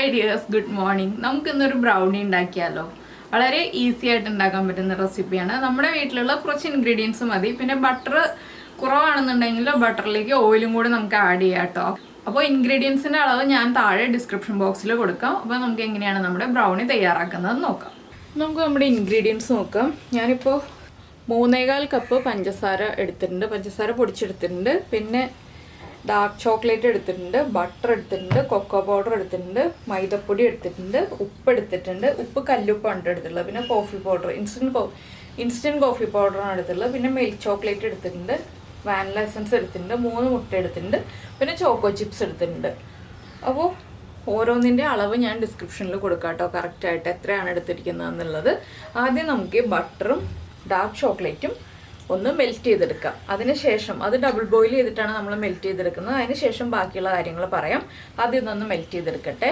Hi dears, good morning. നമുക്കിന്നൊരു brownie ഉണ്ടാക്കിയാലോ. വളരെ ഈസി ആയിട്ട് ഉണ്ടാക്കാൻ പറ്റുന്ന റെസിപ്പിയാണ്. നമ്മുടെ വീട്ടിലുള്ള കുറച്ച് ഇൻഗ്രീഡിയൻസ് മതി. പിന്നെ ബട്ടർ കുറവാണെന്നുണ്ടെങ്കിൽ ബട്ടറിലേക്ക് ഓയിലും കൂടി നമുക്ക് ആഡ് ചെയ്യാം കേട്ടോ. അപ്പോൾ ഇൻഗ്രീഡിയൻസിൻ്റെ അളവ് ഞാൻ താഴെ ഡിസ്ക്രിപ്ഷൻ ബോക്സിൽ കൊടുക്കാം. അപ്പോൾ നമുക്ക് എങ്ങനെയാണ് നമ്മുടെ ബ്രൗണി തയ്യാറാക്കുന്നത് നോക്കാം. നമുക്ക് നമ്മുടെ ഇൻഗ്രീഡിയൻസ് നോക്കാം. ഞാനിപ്പോൾ 3.25 കപ്പ് പഞ്ചസാര എടുത്തിട്ടുണ്ട്. പഞ്ചസാര പൊടിച്ചെടുത്തിട്ടുണ്ട്. പിന്നെ ഡാർക്ക് ചോക്ലേറ്റ് എടുത്തിട്ടുണ്ട്, ബട്ടർ എടുത്തിട്ടുണ്ട്, കൊക്കോ പൗഡർ എടുത്തിട്ടുണ്ട്, മൈദപ്പൊടി എടുത്തിട്ടുണ്ട്, ഉപ്പ് എടുത്തിട്ടുണ്ട്. ഉപ്പ് കല്ലുപ്പാണ് എടുത്തിട്ടുള്ളത്. പിന്നെ കോഫി പൗഡർ, ഇൻസ്റ്റൻറ്റ് കോഫി പൗഡറാണ് എടുത്തിട്ടുള്ളത്. പിന്നെ മിൽക്ക് ചോക്ലേറ്റ് എടുത്തിട്ടുണ്ട്, വാനില എസൻസ് എടുത്തിട്ടുണ്ട്, 3 മുട്ട എടുത്തിട്ടുണ്ട്, പിന്നെ ചോക്കോ ചിപ്സ് എടുത്തിട്ടുണ്ട്. അപ്പോൾ ഓരോന്നിൻ്റെ അളവ് ഞാൻ ഡിസ്ക്രിപ്ഷനിൽ കൊടുക്കാം കേട്ടോ, കറക്റ്റായിട്ട് എത്രയാണ് എടുത്തിരിക്കുന്നത് എന്നുള്ളത്. ആദ്യം നമുക്ക് ബട്ടറും ഡാർക്ക് ചോക്ലേറ്റും ഒന്ന് മെൽറ്റ് ചെയ്തെടുക്കാം. അതിനുശേഷം അത് ഡബിൾ ബോയിൽ ചെയ്തിട്ടാണ് നമ്മൾ മെൽറ്റ് ചെയ്തെടുക്കുന്നത്. അതിനുശേഷം ബാക്കിയുള്ള കാര്യങ്ങൾ പറയാം. ആദ്യം ഇതൊന്ന് മെൽറ്റ് ചെയ്തെടുക്കട്ടെ.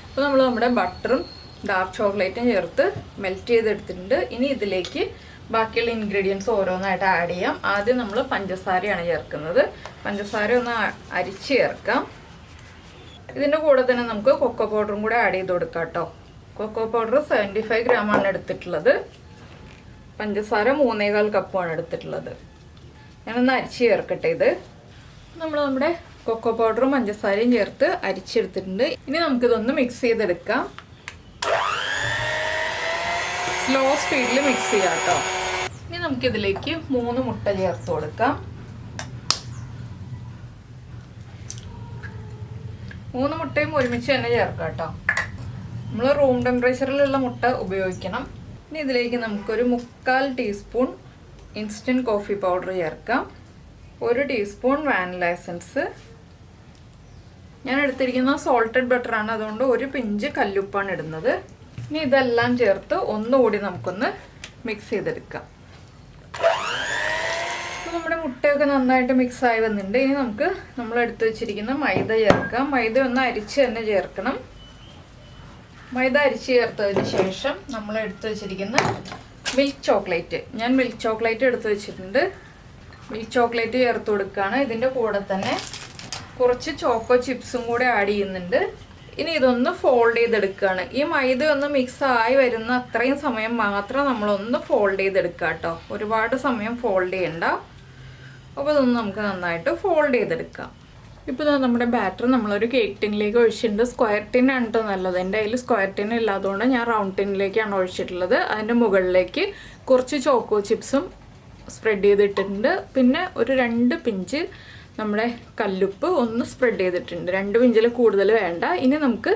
അപ്പോൾ നമ്മൾ നമ്മുടെ ബട്ടറും ഡാർക്ക് ചോക്ലേറ്റും ചേർത്ത് മെൽറ്റ് ചെയ്തെടുത്തിട്ടുണ്ട്. ഇനി ഇതിലേക്ക് ബാക്കിയുള്ള ഇൻഗ്രീഡിയൻസ് ഓരോന്നായിട്ട് ആഡ് ചെയ്യാം. ആദ്യം നമ്മൾ പഞ്ചസാരയാണ് ചേർക്കുന്നത്. പഞ്ചസാര ഒന്ന് അരിച്ച് ചേർക്കാം. ഇതിൻ്റെ കൂടെ തന്നെ നമുക്ക് കൊക്കോ പൗഡറും കൂടെ ആഡ് ചെയ്ത് കൊടുക്കാം കേട്ടോ. കൊക്കോ പൗഡർ 75 ഗ്രാമാണ് എടുത്തിട്ടുള്ളത്. പഞ്ചസാര 3.25 കപ്പുമാണ് എടുത്തിട്ടുള്ളത്. ഞാനൊന്ന് അരിച്ച് ചേർക്കട്ടെ. ഇത് നമ്മുടെ കൊക്കോ പൗഡറും പഞ്ചസാരയും ചേർത്ത് അരിച്ചെടുത്തിട്ടുണ്ട്. ഇനി നമുക്കിതൊന്ന് മിക്സ് ചെയ്തെടുക്കാം. സ്ലോ സ്പീഡിൽ മിക്സ് ചെയ്യാം കേട്ടോ. ഇനി നമുക്കിതിലേക്ക് 3 മുട്ട ചേർത്ത് കൊടുക്കാം. 3 മുട്ടയും ഒരുമിച്ച് തന്നെ ചേർക്കാം കേട്ടോ. നമ്മൾ റൂം ടെമ്പറേച്ചറിലുള്ള മുട്ട ഉപയോഗിക്കണം. ഇനി ഇതിലേക്ക് നമുക്കൊരു 3/4 ടീസ്പൂൺ ഇൻസ്റ്റൻറ്റ് കോഫി പൗഡർ ചേർക്കാം. 1 ടീസ്പൂൺ വാനില എസൻസ്. ഞാൻ എടുത്തിരിക്കുന്നത് സോൾട്ടഡ് ബട്ടറാണ്, അതുകൊണ്ട് 1 പിഞ്ച് കല്ലുപ്പാണ് ഇടുന്നത്. ഇനി ഇതെല്ലാം ചേർത്ത് ഒന്നുകൂടി നമുക്കൊന്ന് മിക്സ് ചെയ്തെടുക്കാം. അപ്പോൾ നമ്മുടെ മുട്ടയൊക്കെ നന്നായിട്ട് മിക്സായി വന്നിട്ടുണ്ട്. ഇനി നമുക്ക് നമ്മൾ എടുത്ത് വെച്ചിരിക്കുന്ന മൈദ ചേർക്കാം. മൈദ ഒന്ന് അരിച്ച് തന്നെ ചേർക്കണം. മൈദ അരിച്ച് ചേർത്തതിന് ശേഷം നമ്മൾ എടുത്ത് വെച്ചിരിക്കുന്ന മിൽക്ക് ചോക്ലേറ്റ്, ഞാൻ മിൽക്ക് ചോക്ലേറ്റ് എടുത്ത് വെച്ചിട്ടുണ്ട്. മിൽക്ക് ചോക്ലേറ്റ് ചേർത്ത് കൊടുക്കുകയാണ്. ഇതിൻ്റെ കൂടെ തന്നെ കുറച്ച് ചോക്കോ ചിപ്സും കൂടെ ആഡ് ചെയ്യുന്നുണ്ട്. ഇനി ഇതൊന്ന് ഫോൾഡ് ചെയ്തെടുക്കുകയാണ്. ഈ മൈദ ഒന്ന് മിക്സ് ആയി വരുന്ന അത്രയും സമയം മാത്രം നമ്മളൊന്ന് ഫോൾഡ് ചെയ്തെടുക്കുക കേട്ടോ. ഒരുപാട് സമയം ഫോൾഡ് ചെയ്യണ്ട. അപ്പോൾ ഇതൊന്ന് നമുക്ക് നന്നായിട്ട് ഫോൾഡ് ചെയ്തെടുക്കാം. ഇപ്പോൾ നമ്മുടെ ബാറ്റർ നമ്മളൊരു കേക്ക് ടിന്നിലേക്ക് ഒഴിച്ചിട്ടുണ്ട്. സ്ക്വയർ ടിന്നാണ് കേട്ടോ നല്ലത്. എൻ്റെ കയ്യിൽ സ്ക്വയർ ടിൻ ഇല്ലാത്തതുകൊണ്ട് ഞാൻ റൗണ്ട് ടിന്നിലേക്കാണ് ഒഴിച്ചിട്ടുള്ളത്. അതിൻ്റെ മുകളിലേക്ക് കുറച്ച് ചോക്കോ ചിപ്സും സ്പ്രെഡ് ചെയ്തിട്ടുണ്ട്. പിന്നെ ഒരു 2 പിഞ്ച് നമ്മുടെ കല്ലുപ്പ് ഒന്ന് സ്പ്രെഡ് ചെയ്തിട്ടുണ്ട്. 2 പിഞ്ചിൽ കൂടുതൽ വേണ്ട. ഇനി നമുക്ക്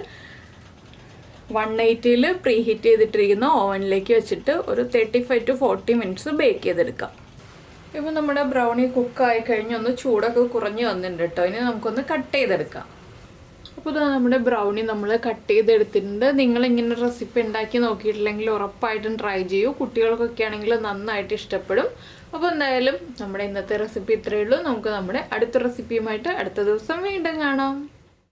180-ൽ പ്രീ ഹീറ്റ് ചെയ്തിട്ടിരിക്കുന്ന ഓവനിലേക്ക് വെച്ചിട്ട് ഒരു 35 to 40 മിനിറ്റ്സ് ബേക്ക് ചെയ്തെടുക്കാം. ഇപ്പോൾ നമ്മുടെ ബ്രൗണി കുക്കായി കഴിഞ്ഞ് ഒന്ന് ചൂടൊക്കെ കുറഞ്ഞ് വന്നിട്ടുണ്ട് കേട്ടോ. ഇനി നമുക്കൊന്ന് കട്ട് ചെയ്തെടുക്കാം. അപ്പോൾ ഇതാ നമ്മുടെ ബ്രൗണി നമ്മൾ കട്ട് ചെയ്തെടുത്തിട്ടുണ്ട്. നിങ്ങളിങ്ങനെ റെസിപ്പി ഉണ്ടാക്കി നോക്കിയിട്ടില്ലെങ്കിൽ ഉറപ്പായിട്ടും ട്രൈ ചെയ്യൂ. കുട്ടികൾക്കൊക്കെ ആണെങ്കിൽ നന്നായിട്ട് ഇഷ്ടപ്പെടും. അപ്പോൾ എന്തായാലും നമ്മുടെ ഇന്നത്തെ റെസിപ്പി ഇത്രയേ ഉള്ളൂ. നമുക്ക് നമ്മുടെ അടുത്ത റെസിപ്പിയുമായിട്ട് അടുത്ത ദിവസം വീണ്ടും കാണാം.